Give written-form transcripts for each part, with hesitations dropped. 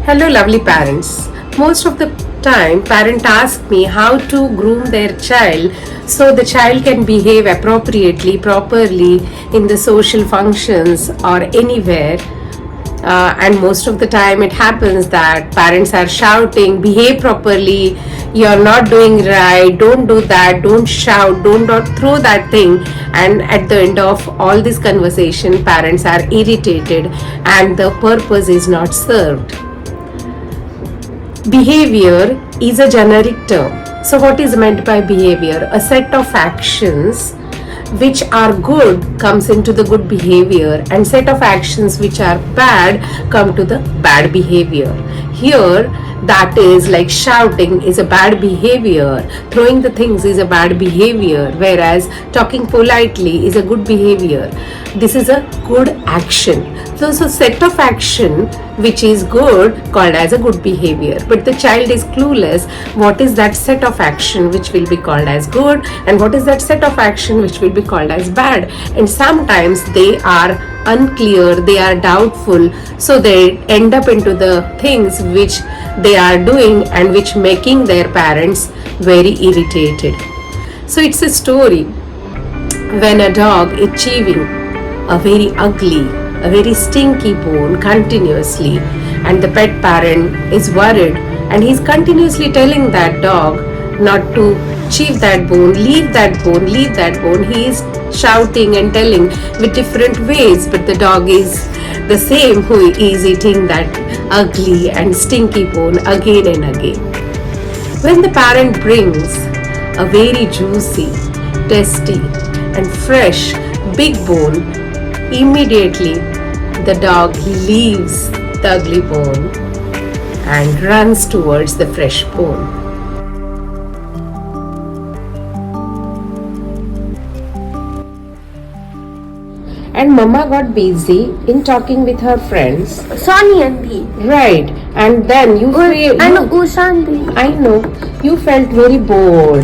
Hello, lovely parents. Most of the time, parents ask me how to groom their child so the child can behave appropriately, properly in the social functions or anywhere. And most of the time, it happens that parents are shouting, behave properly, you're not doing right, don't do that, don't shout, don't not throw that thing. And at the end of all this conversation, parents are irritated and the purpose is not served. Behavior is a generic term. So, what is meant by behavior? A set of actions which are good comes into the good behavior, and set of actions which are bad come to the bad behavior. Here, that is like shouting is a bad behavior, throwing the things is a bad behavior, whereas talking politely is a good behavior. This is a good action. So a set of action which is good called as a good behavior, but the child is clueless what is that set of action which will be called as good and what is that set of action which will be called as bad, and sometimes they are unclear, they are doubtful, so they end up into the things which they are doing and which making their parents very irritated. So it's a story when a dog is chewing a very ugly, a very stinky bone continuously, and the pet parent is worried and he's continuously telling that dog not to chew that bone, leave that bone, leave that bone. He is shouting and telling with different ways, but the dog is the same who is eating that ugly and stinky bone again and again. When the parent brings a very juicy, tasty and fresh big bone, immediately the dog leaves the ugly bone and runs towards the fresh bone. And Mama got busy in talking with her friends. Sonny auntie. Right. And then you feel... I know, Ushanti. I know. You felt very bored.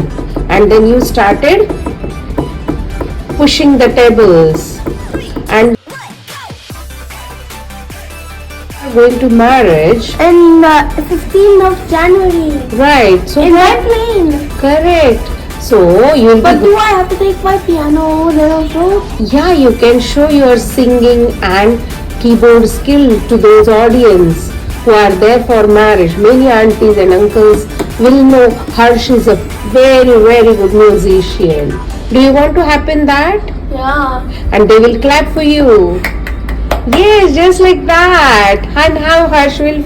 And then you started pushing the tables. And going to marriage. And 15th of January. Right. So in my plane. Correct. So you'll But do I have to take my piano over there also? Yeah, you can show your singing and keyboard skill to those audience who are there for marriage. Many aunties and uncles will know Harsh is a very, very good musician. Do you want to happen that? Yeah. And they will clap for you. Yes, just like that. And how Harsh will